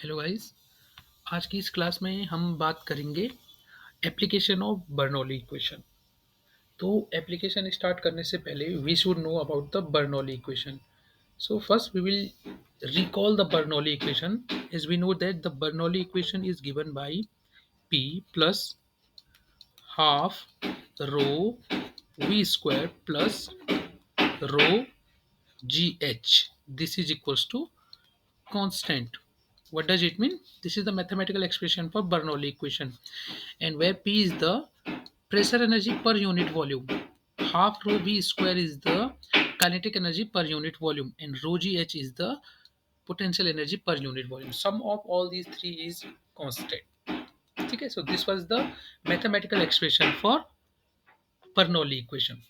Hello guys. आज की इस क्लास में हम बात करेंगे एप्लीकेशन ऑफ बर्नौली इक्वेशन। तो एप्लीकेशन स्टार्ट करने से पहले we should know about the Bernoulli equation. So first we will recall the Bernoulli equation. As we know that the Bernoulli equation is given by P plus half rho V square plus rho GH. This is equals to constant. What does it mean? This is the mathematical expression for Bernoulli equation, and where P is the pressure energy per unit volume, half rho V square is the kinetic energy per unit volume, and rho GH is the potential energy per unit volume. Sum of all these three is constant. Okay, so this was the mathematical expression for Bernoulli equation.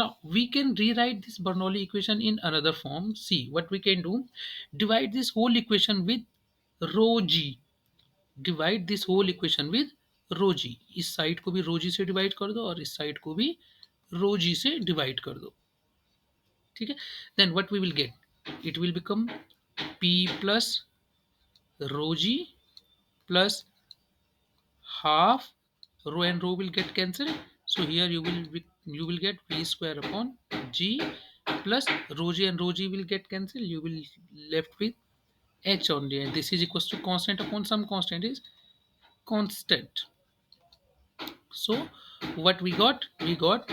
Now we can rewrite this Bernoulli equation in another form. See what we can do. Divide this whole equation with rho g. Divide this whole equation with rho g. इस side को भी rho g से divide कर दो और इस side को भी rho g से डिवाइड कर दो. ठीक है. Then what we will get? It will become p plus rho g plus half rho and rho will get cancelled. So here you will get v square upon g plus rho g and rho g will get cancelled. You will left with h only, and this is equals to constant upon some constant is constant. So what we got? We got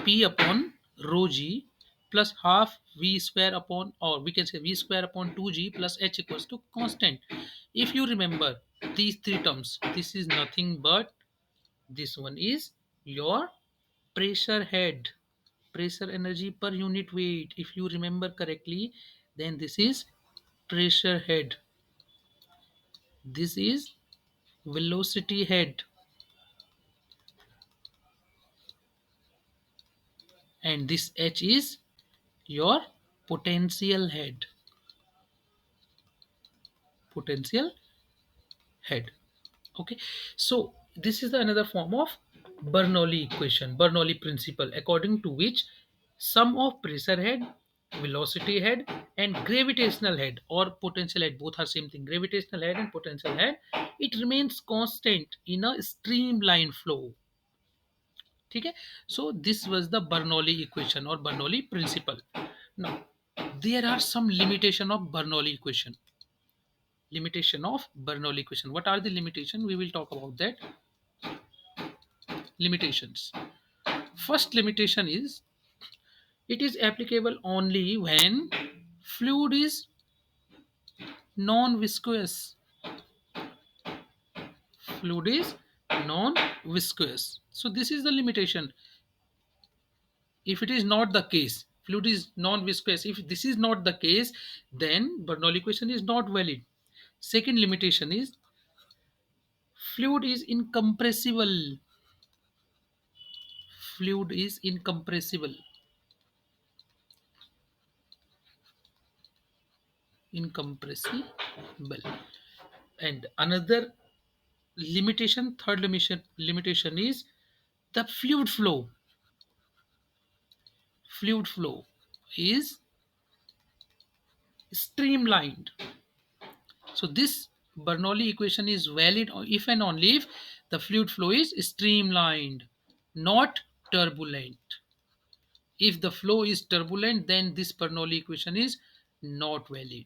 p upon rho g plus half v square upon, or we can say v square upon 2g plus h equals to constant. If you remember these three terms, this is nothing but this one is your pressure head, pressure energy per unit weight. If you remember correctly, then this is pressure head. This is velocity head, and this H is your potential head. Potential head. Okay, so this is the another form of Bernoulli equation, Bernoulli principle, according to which sum of pressure head, velocity head, and gravitational head or potential head, both are same thing, gravitational head and potential head, it remains constant in a streamline flow. Okay, so this was the Bernoulli equation or Bernoulli principle. Now there are some limitation of Bernoulli equation. Limitation of Bernoulli equation. What are the limitation? We will talk about that. Limitations. First limitation is it is applicable only when fluid is non-viscous. Fluid is non-viscous. So this is the limitation. If it is not the case, fluid is non-viscous. If this is not the case, then Bernoulli equation is not valid. Second limitation is fluid is incompressible. Fluid is incompressible. Incompressible. And another limitation, third limitation is the fluid flow is streamlined. So this Bernoulli equation is valid if and only if the fluid flow is streamlined, not turbulent. If the flow is turbulent, then this Bernoulli equation is not valid.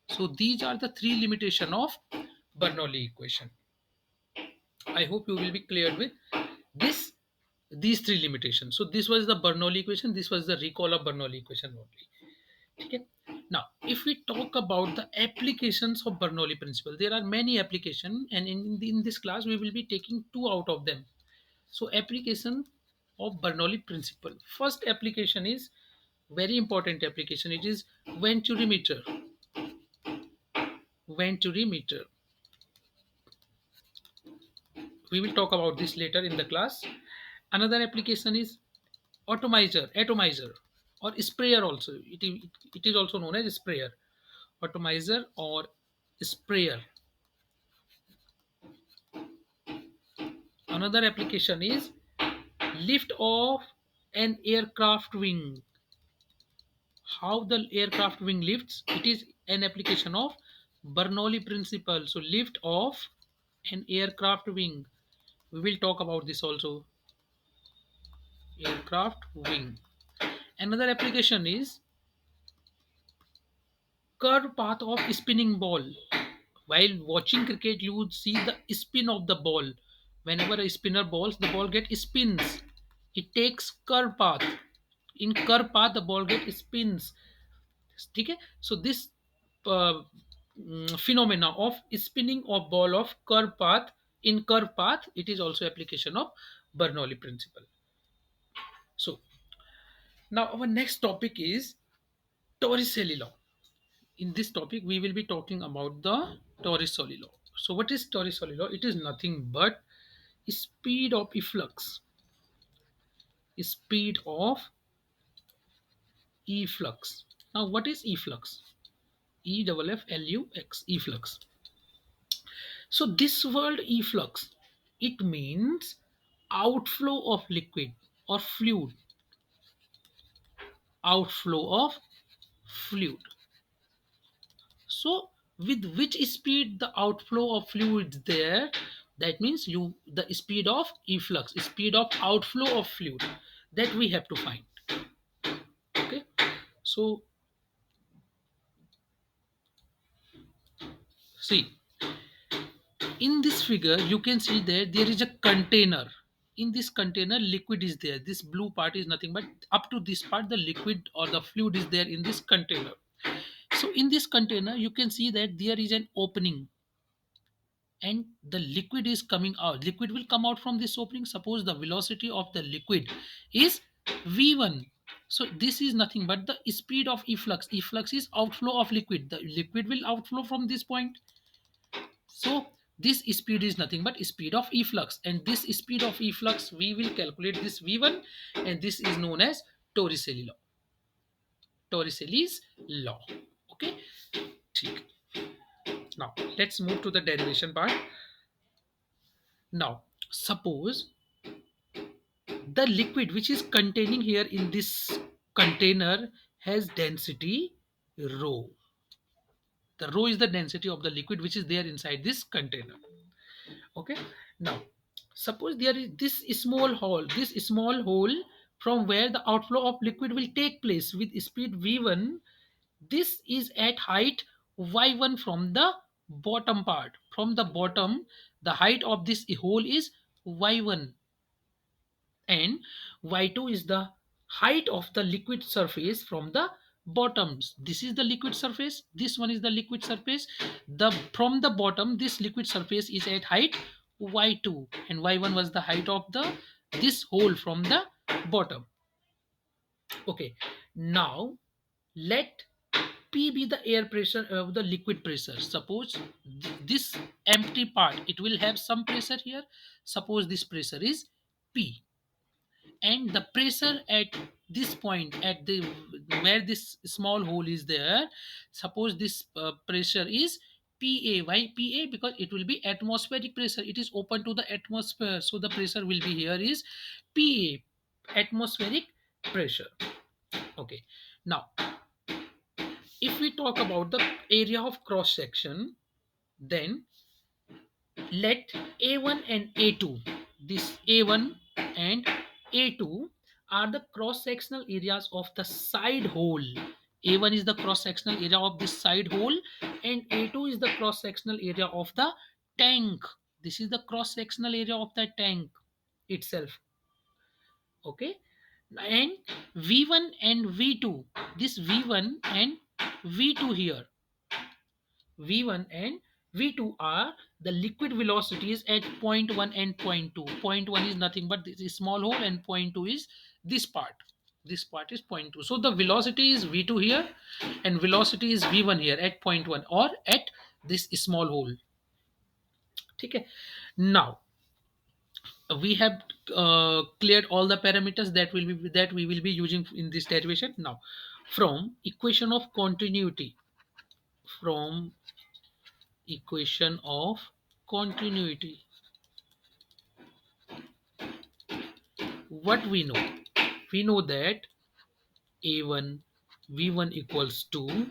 So these are the three limitation of Bernoulli equation. I hope you will be cleared with this these three limitations. So this was the Bernoulli equation. This was the recall of Bernoulli equation only. Okay. Now, if we talk about the applications of Bernoulli principle, there are many applications, and in this class we will be taking two out of them. So, application of Bernoulli principle. First application is very important application. It is venturimeter. Venturimeter. We will talk about this later in the class. Another application is atomizer, or sprayer also. It is also known as sprayer, atomizer or sprayer. Another application is lift of an aircraft wing. How the aircraft wing lifts? It is an application of Bernoulli principle. So lift of an aircraft wing. We will talk about this also. Aircraft wing. Another application is curved path of spinning ball. While watching cricket, you would see the spin of the ball. Whenever a spinner balls, the ball get spins. It takes curve path. In curve path, the ball get spins. ठीक है? So this uh, phenomena of spinning of ball of curve path in curve path, it is also application of Bernoulli principle. So now our next topic is Torricelli law. In this topic, we will be talking about the Torricelli law. So what is Torricelli law? It is nothing but speed of efflux. Speed of efflux. Now what is efflux? EFFLUX, efflux. So this word efflux, it means outflow of liquid or fluid. Outflow of fluid. So with which speed the outflow of fluid there, that means you the speed of efflux, speed of outflow of fluid, that we have to find. Okay. So see, in this figure you can see that there is a container. In this container liquid is there. This blue part is nothing but up to this part the liquid or the fluid is there in this container. So in this container you can see that there is an opening and the liquid is coming out. Liquid will come out from this opening. Suppose the velocity of the liquid is v1. So this is nothing but the speed of efflux. Efflux is outflow of liquid. The liquid will outflow from this point. So this speed is nothing but speed of efflux, and this speed of efflux we will calculate this v1, and this is known as Torricelli law. Torricelli's law. Okay. ठीक. Now let's move to the derivation part. Now suppose the liquid which is containing here in this container has density rho. The rho is the density of the liquid which is there inside this container. Okay. Now suppose there is this small hole from where the outflow of liquid will take place with speed v1. This is at height y1 from the bottom part. From the bottom, the height of this hole is y1, and y2 is the height of the liquid surface from the bottoms. This is the liquid surface, this one is the liquid surface. The from the bottom this liquid surface is at height y2, and y1 was the height of the this hole from the bottom. Okay. Now let P be the air pressure of the liquid pressure. Suppose this empty part, it will have some pressure here. Suppose this pressure is P, and the pressure at this point at the where this small hole is there, suppose this pressure is pa. Why pa? Because it will be atmospheric pressure, it is open to the atmosphere, so the pressure will be here is pa, atmospheric pressure. Okay. Now if we talk about the area of cross section, then let A1 and A2, this A1 and A2 are the cross sectional areas of the side hole. A1 is the cross sectional area of this side hole, and A2 is the cross sectional area of the tank. This is the cross sectional area of the tank itself. Okay. And V1 and V2, this V1 and V2 here, V1 and V2 are the liquid velocities at point 1 and point 2. Point 1 is nothing but this is small hole, and point 2 is this part. This part is point 2. So the velocity is V2 here and velocity is V1 here at point 1 or at this small hole. Okay. Now we have cleared all the parameters that we will be using in this derivation. Now from equation of continuity, from equation of continuity, what we know that a1 v1 equals to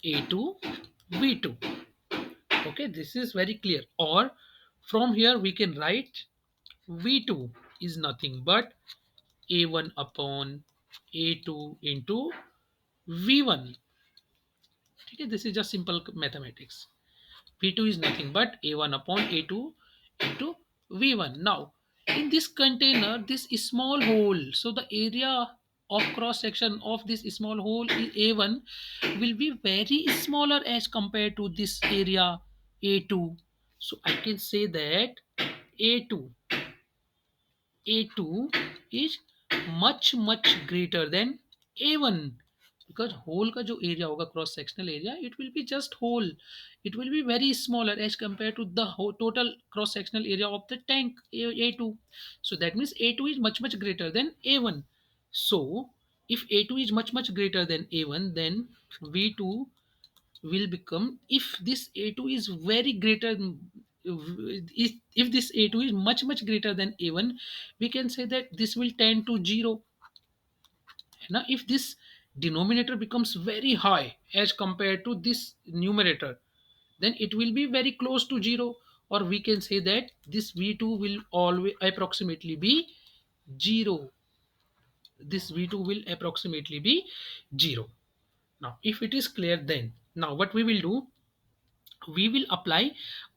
a2 v2. Okay, this is very clear. Or from here we can write V2 is nothing but A1 upon A2 into V1. Okay, this is just simple mathematics. V2 is nothing but A1 upon A2 into V1. Now, in this container, this small hole, so the area of cross section of this small hole is A1 will be very smaller as compared to this area A2. So I can say that A2 A2 is much greater than A1, because hole का जो area होगा cross sectional area, it will be just hole, it will be very smaller as compared to the whole total cross sectional area of the tank A2. So that means A2 is much greater than A1. So if A2 is much greater than A1, then V2 will become, if this A2 is very greater, if this A2 is much greater than A1, we can say that this will tend to 0. Now if this denominator becomes very high as compared to this numerator, then it will be very close to 0, or we can say that this V2 will always approximately be 0. This V2 will approximately be 0. Now if it is clear, then now what we will do, we will apply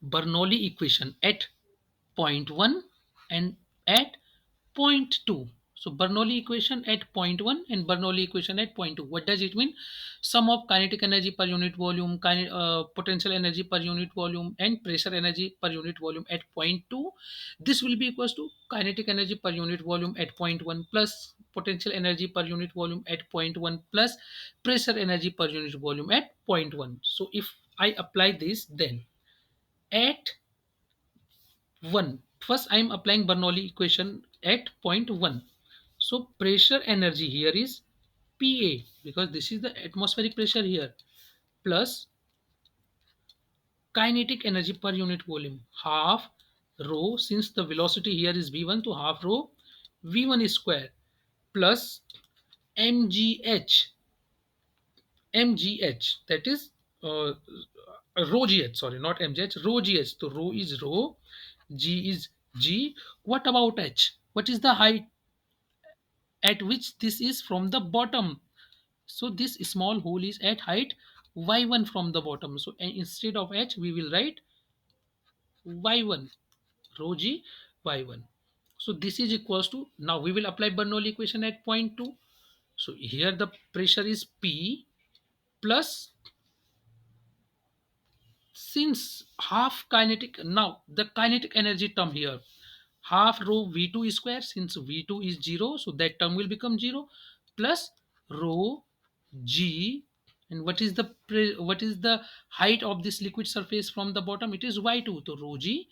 Bernoulli equation at point 1 and at point 2. So Bernoulli equation at point 1 and Bernoulli equation at point 2. What does it mean? Sum of kinetic energy per unit volume, potential energy per unit volume, and pressure energy per unit volume at point 2. This will be equals to kinetic energy per unit volume at point 1 plus potential energy per unit volume at point 1 plus pressure energy per unit volume at point 1. So if I apply this, then at 1, first I am applying Bernoulli equation at point 1. So pressure energy here is Pa, because this is the atmospheric pressure here, plus kinetic energy per unit volume half rho, since the velocity here is v1, to half rho v1 is square, plus mgh, that is rho gh, sorry, not mgh, rho gh. So rho is rho, g is g. What about h? What is the height at which this is from the bottom? So this small hole is at height y1 from the bottom. So instead of h, we will write y1, rho g y1. So this is equals to, now we will apply Bernoulli equation at point 2. So here the pressure is P, plus, since half kinetic, now the kinetic energy term here, half rho v2 square, since v2 is 0, so that term will become 0, plus rho g, and what is the height of this liquid surface from the bottom? It is y2, so rho g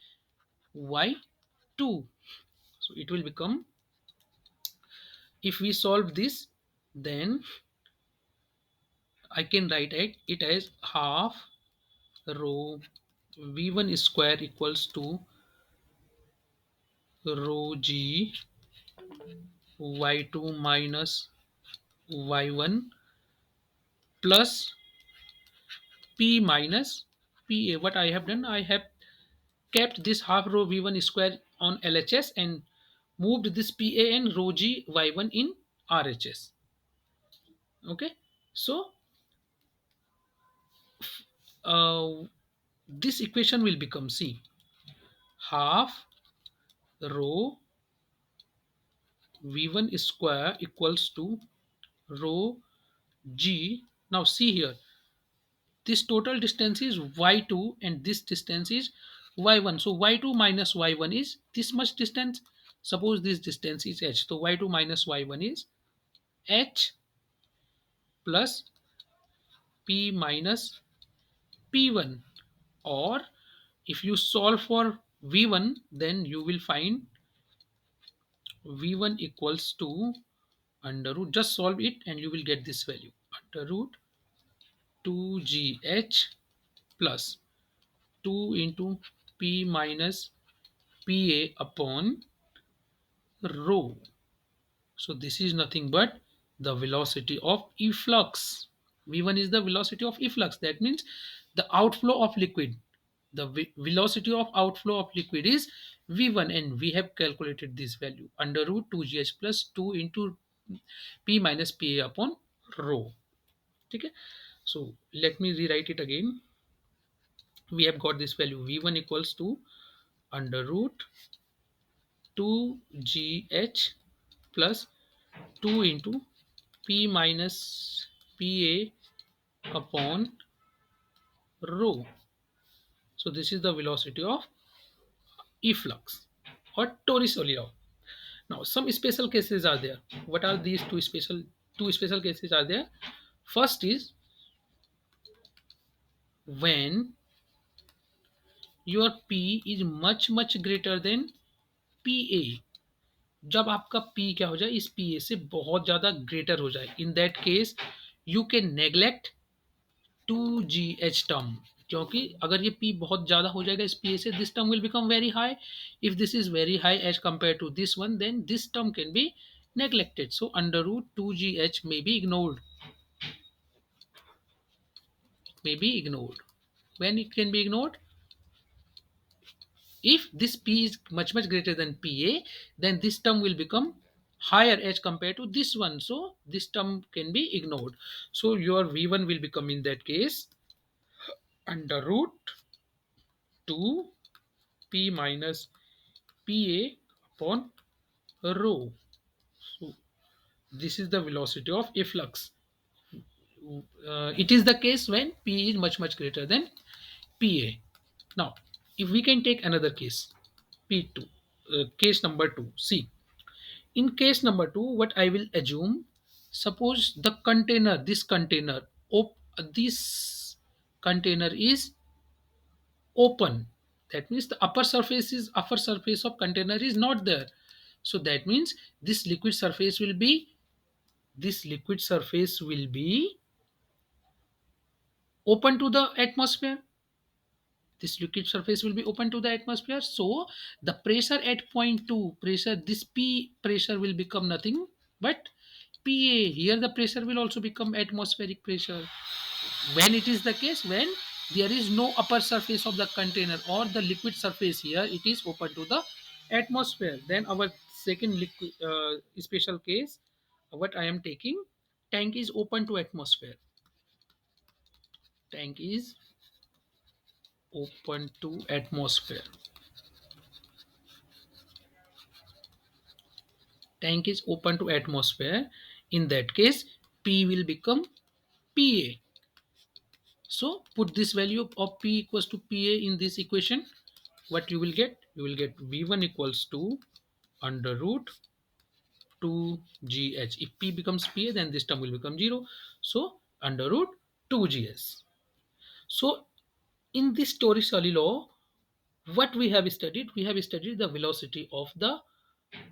y2. So it will become, if we solve this, then I can write it as half rho v1 square equals to rho g y2 minus y1 plus p minus pa. What I have done, I have kept this half rho v1 square on LHS and moved this pa and rho g y1 in RHS. Okay, so uh, this equation will become, see, half rho v1 square equals to rho g. Now see here, this total distance is y2 and this distance is y1. So y2 minus y1 is this much distance. Suppose this distance is h, so y2 minus y1 is h plus p minus p1. Or if you solve for v1, then you will find v1 equals to under root, just solve it and you will get this value, under root 2gh plus 2 into p minus pa upon rho. So this is nothing but the velocity of efflux. V1 is the velocity of efflux. That means the outflow of liquid. The velocity of outflow of liquid is v1, and we have calculated this value under root 2gh plus 2 into p minus pa upon rho. Okay, so let me rewrite it again. We have got this value v1 equals to under root 2gh plus 2 into p minus pa upon rho. So this is the velocity of efflux or Torricelli law. Now some special cases are there. What are these two special cases are there? First is when your P is much greater than PA. जब आपका P क्या हो जाए, इस PA से बहुत ज़्यादा greater हो जाए, in that case you can neglect 2GH term, क्योंकि अगर ये P बहुत ज़्यादा हो जाएगा इस PA से, this term will become very high. If this is very high as compare to this one, then this term can be neglected. So under root 2GH may be ignored. May be ignored. When it can be ignored? If this P is much greater than PA, then this term will become higher as compared to this one. So this term can be ignored. So your V1 will become in that case under root 2 P minus PA upon rho. So this is the velocity of efflux. It is the case when P is much greater than PA. Now, if we can take another case, P2, case number 2. See, in case number 2, what I will assume, suppose the container, this container is open. That means the upper surface of container is not there. So that means this liquid surface will be open to the atmosphere. This liquid surface will be open to the atmosphere. So the pressure at point 2, this P pressure will become nothing but PA. Here the pressure will also become atmospheric pressure. When it is the case, when there is no upper surface of the container or the liquid surface, here it is open to the atmosphere. Then our second liquid special case, what I am taking, tank is open to atmosphere. Tank is open to atmosphere. Tank is open to atmosphere. In that case, P will become PA. So put this value of P equals to PA in this equation. What you will get? You will get V1 equals to under root 2GH. If P becomes PA, then this term will become 0. So under root 2GS. So in this Torricelli law, what we have studied? We have studied the velocity of the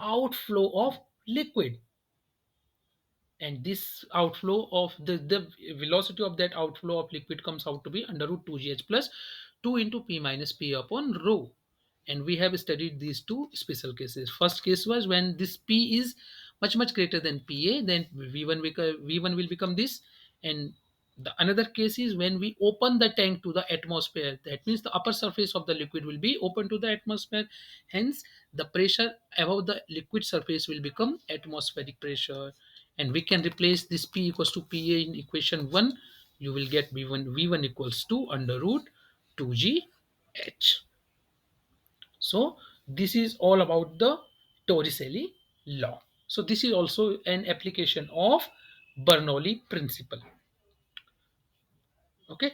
outflow of liquid, and this outflow of the velocity of that outflow of liquid comes out to be under root 2gh plus 2 into p minus p upon rho. And we have studied these two special cases. First case was when this p is much greater than pa, then v1 will become this. And the another case is when we open the tank to the atmosphere. That means the upper surface of the liquid will be open to the atmosphere. Hence, the pressure above the liquid surface will become atmospheric pressure. And we can replace this P equals to PA in equation 1. You will get V1 equals to under root 2GH. So this is all about the Torricelli law. So this is also an application of Bernoulli principle. Okay.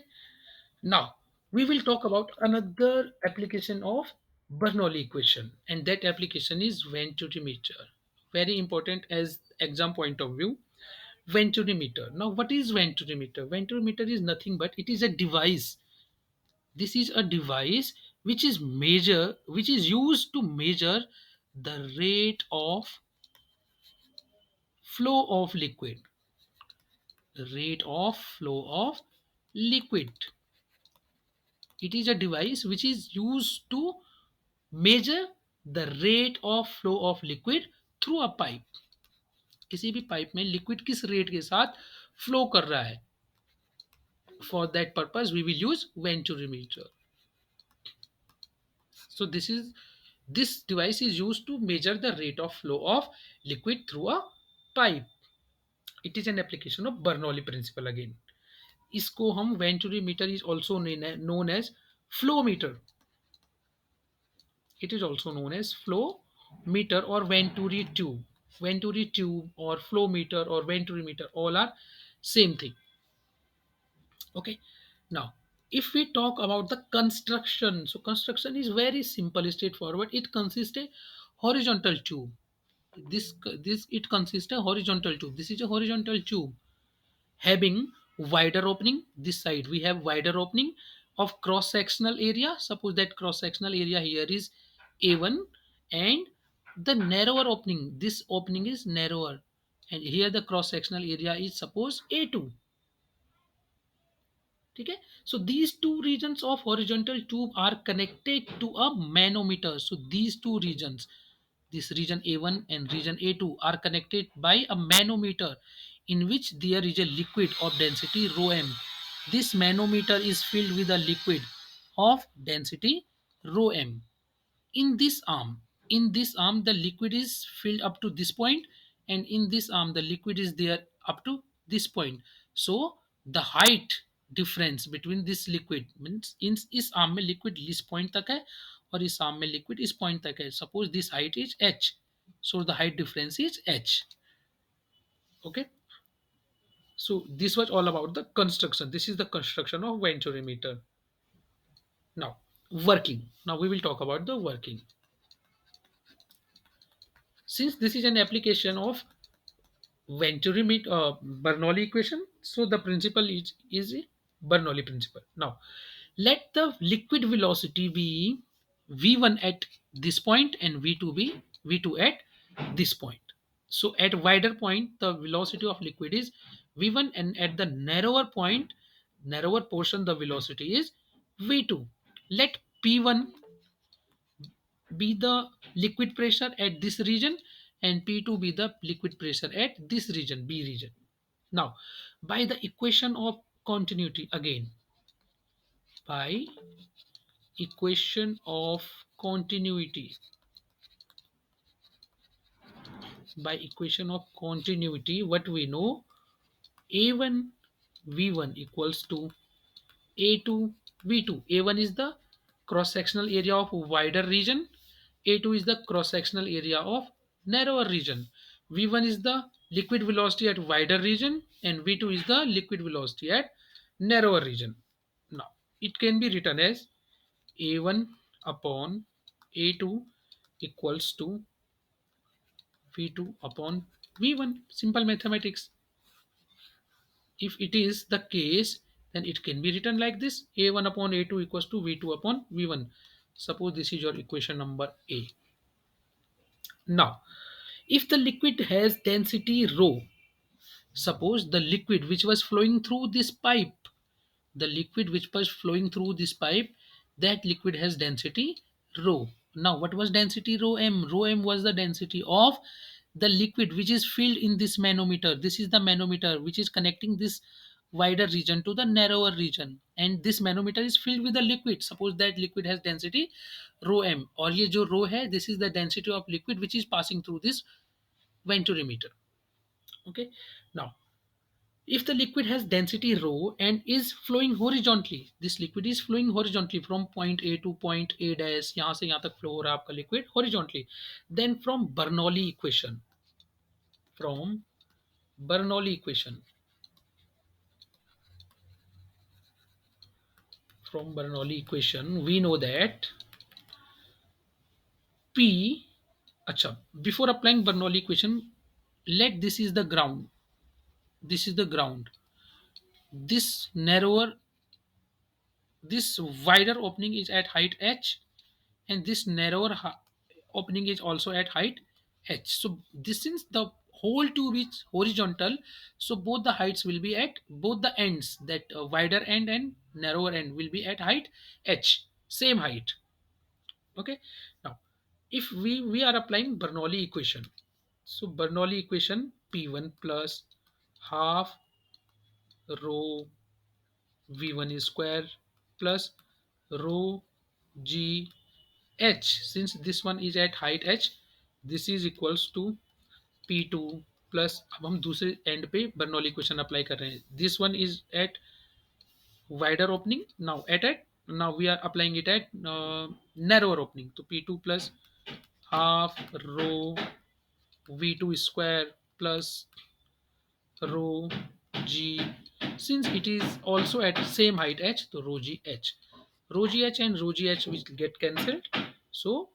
Now we will talk about another application of Bernoulli equation, and that application is venturimeter. Very important as exam point of view. Venturimeter. Now what is venturimeter? Venturimeter is nothing but it is a device. This is a device which is used to measure the rate of flow of liquid. The rate of flow of liquid. It is a device which is used to measure the rate of flow of liquid through a pipe. किसी भी pipe में liquid किस rate के साथ flow कर रहा है. For that purpose we will use venturimeter. So this device is used to measure the rate of flow of liquid through a pipe. It is an application of Bernoulli principle again. इसको हम venturi meter is also known as flow meter. It is also known as flow meter or Venturi tube. Venturi tube or flow meter or Venturi meter all are same thing. Okay. Now, if we talk about the construction, so construction is very simple, straightforward. It consists a horizontal tube. This it consists a horizontal tube. This is a horizontal tube having wider opening. This side we have wider opening of cross sectional area. Suppose that cross sectional area here is a1, and the narrower opening, this opening is narrower, and here the cross sectional area is suppose a2. Okay, so these two regions of horizontal tube are connected to a manometer. So these two regions, this region A1 and region A2, are connected by a manometer in which there is a liquid of density rho m. This manometer is filled with a liquid of density rho m. In this arm the liquid is filled up to this point, and in this arm the liquid is there up to this point. So the height difference between this liquid means in इस arm में liquid इस point तक है और इस arm में liquid इस point तक है. Suppose this height is h, so the height difference is h. Okay, so this was all about the construction. This is the construction of venturi meter. Now working. Now we will talk about the working. Since this is an application of Bernoulli equation, so the principle is a Bernoulli principle. Now let the liquid velocity be v1 at this point and v2 be v2 at this point. So at wider point the velocity of liquid is v1, and at the narrower point, narrower portion, the velocity is v2. Let p1 be the liquid pressure at this region and P2 be the liquid pressure at this region, B region. Now, by the equation of continuity again, by equation of continuity, by equation of continuity, what we know, A1 V1 equals to A2 V2. A1 is the cross sectional area of wider region, A2 is the cross sectional area of narrower region. V1 is the liquid velocity at wider region and V2 is the liquid velocity at narrower region. Now it can be written as A1 upon A2 equals to V2 upon V1. Simple mathematics. If it is the case, then it can be written like this: a1 upon a2 equals to v2 upon v1. Suppose this is your equation number A. Now if the liquid has density rho, suppose the liquid which was flowing through this pipe, the liquid which was flowing through this pipe, that liquid has density rho. Now what was density rho m? Rho m was the density of the liquid which is filled in this manometer. This is the manometer which is connecting this wider region to the narrower region, and this manometer is filled with the liquid. Suppose that liquid has density rho m, और ये जो rho है, this is the density of liquid which is passing through this venturimeter. Okay, now if the liquid has density rho and is flowing horizontally, this liquid is flowing horizontally from point A to point A dash, यहाँ से यहाँ तक flow हो रहा है आपका liquid horizontally, then from Bernoulli equation, we know that P, अच्छा, before applying Bernoulli equation, let this is the ground, this is the ground, this narrower, this wider opening is at height h, and this narrower opening is also at height h. So this, since the whole tube is horizontal, so both the heights will be at both the ends, that wider end and narrower end will be at height h, same height. Okay, now if we are applying Bernoulli equation, so Bernoulli equation, p1 plus half rho v1 is square plus rho g h, since this one is at height h, this is equals to P2 plus, अब हम दूसरे and पे Bernoulli equation apply कर रहे हैं. This one is at wider opening, now now we are applying it at narrower opening, so P2 plus half rho V2 square plus rho G, since it is also at same height h, so rho G H, and rho G H will get cancelled, so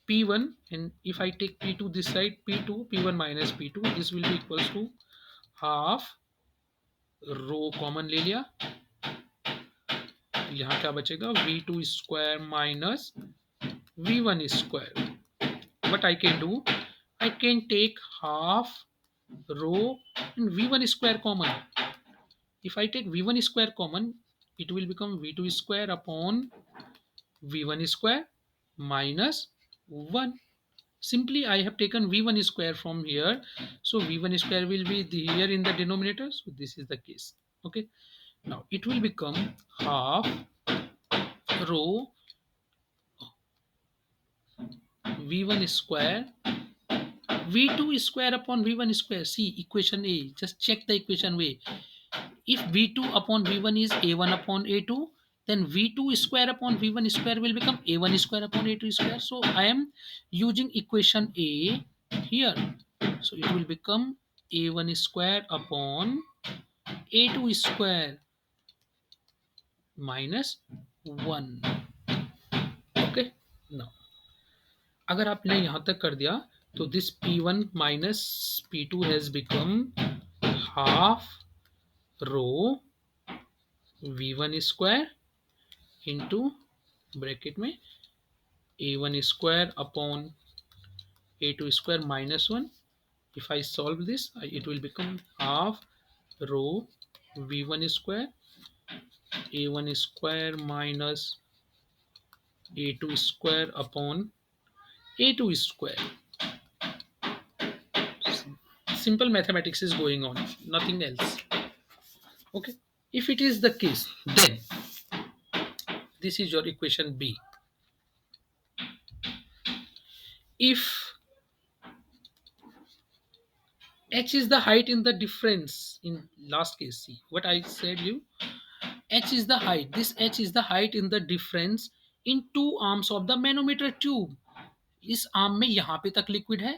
P1, and if I take P2 this side, P2 P1 minus P2, this will be equals to half rho common ले लिया, यहाँ क्या बचेगा V2 square minus V1 square. What I can do, I can take half rho and V1 square common. If I take V1 square common, it will become V2 square upon V1 square minus 1. Simply I have taken V1 square from here, so V1 square will be here in the denominator, so this is the case. Okay, now it will become half rho V1 square V2 square upon V1 square. See equation A. Just check the equation way. If V2 upon V1 is A1 upon A2, then V2 square upon V1 square will become A1 square upon A2 square. So I am using equation A here. So it will become A1 square upon A2 square minus 1. Okay. Now अगर आपने यहाँ तक कर दिया तो this P1 minus P2 has become half rho V1 square into bracket में A1 square upon A2 square minus 1. if I solve this, it will become half rho V1 square A1 square minus A2 square upon A2 square. Simple mathematics is going on, nothing else. Okay, if it is the case, then this is your equation B. If h is the height in the difference, in last case, see what I said you, h is the height, this h is the height in the difference in two arms of the manometer tube. इस arm में यहाँ पे तक liquid है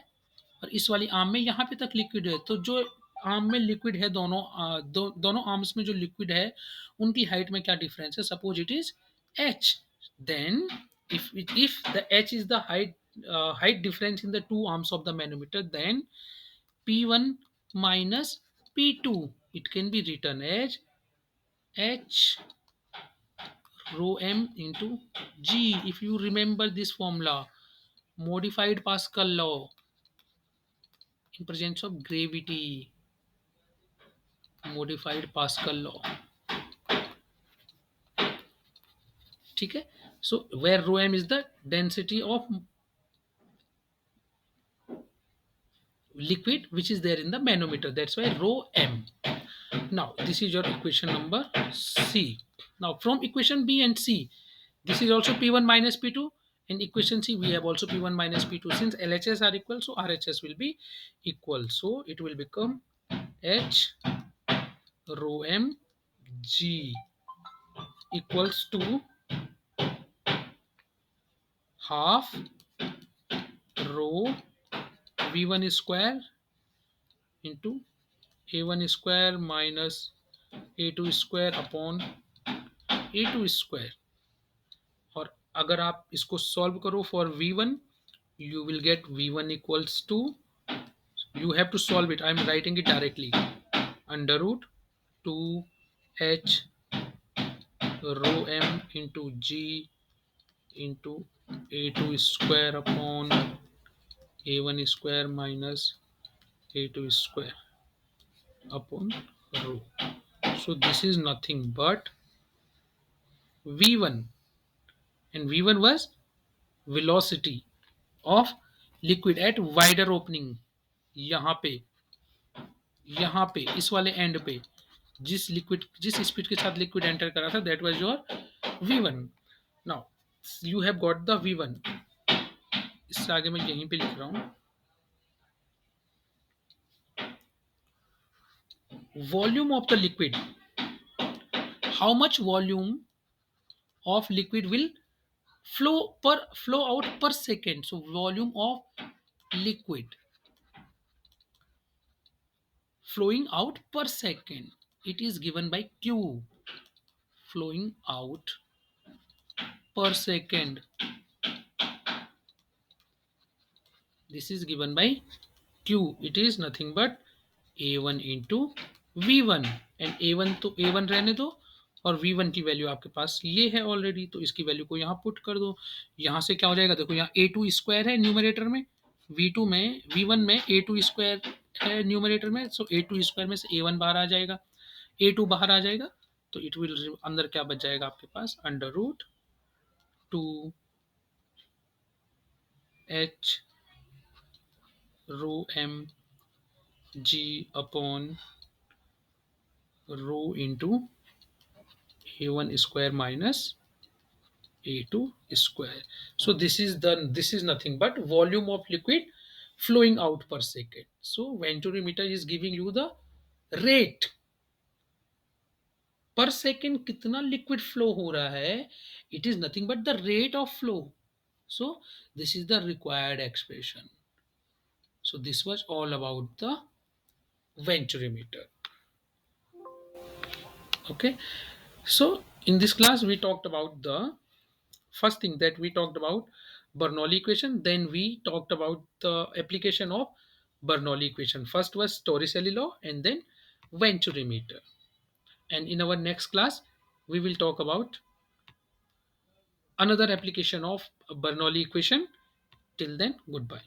और इस वाली arm में यहाँ पे तक लिक्विड है, तो जो आर्म में लिक्विड है दोनों आर्म्स में जो लिक्विड है उनकी हाइट में क्या डिफरेंस है, suppose it is h, then if the h is the height difference in the two arms of the manometer, then P1 minus P2, it can be written as h rho m into g. If you remember this formula, modified Pascal law, in presence of gravity, modified Pascal law. ठीक है, so where rho m is the density of liquid which is there in the manometer, that's why rho m. Now this is your equation number C. Now from equation B and C, this is also P1 minus P2. In equation C we have also P1 minus P2. Since LHS are equal, so RHS will be equal, so it will become H rho m G equals to half rho V1 square into A1 square minus A2 square upon A2 square. और अगर आप इसको solve करो for V1, you will get V1 equals to, you have to solve it, I am writing it directly, under root 2h rho m into G into A2 square upon A1 square minus A2 square upon rho. So this is nothing but V1, and V1 was velocity of liquid at wider opening. यहाँ पे इस वाले and पे जिस speed के साथ liquid enter करा था, that was your V1. Now you have got the V1. इससे आगे मैं यहीं पे लिख रहा हूँ, volume of the liquid, how much volume of liquid will flow out per second. So volume of liquid flowing out per second, it is given by Q, flowing out per second. This is given by Q. It is nothing but A1 into V1, and A1 तो A1 रहने दो, और V1 की value आपके पास ये है already, तो इसकी वैल्यू को यहाँ पुट कर दो। यहाँ से क्या हो जाएगा, देखो यहाँ A2 स्क्वायर है न्यूमरेटर में, V2 में V1 में A2 स्क्वायर है न्यूमरेटर में, सो A2 स्क्वायर में से A1 बाहर आ जाएगा, A2 बाहर आ जाएगा, तो इट विल अंदर क्या बच जाएगा आपके पास, under root 2 H row M G upon rho into A1 square minus A2 square. So this is nothing but volume of liquid flowing out per second. So venturimeter is giving you the rate per second कितना liquid flow हो रहा है. It is nothing but the rate of flow. So this is the required expression. So this was all about the venturimeter. Okay. So in this class we talked about the first thing that we talked about Bernoulli equation, then we talked about the application of Bernoulli equation. First was Torricelli law and then venturimeter. And in our next class, we will talk about another application of Bernoulli equation. Till then, goodbye.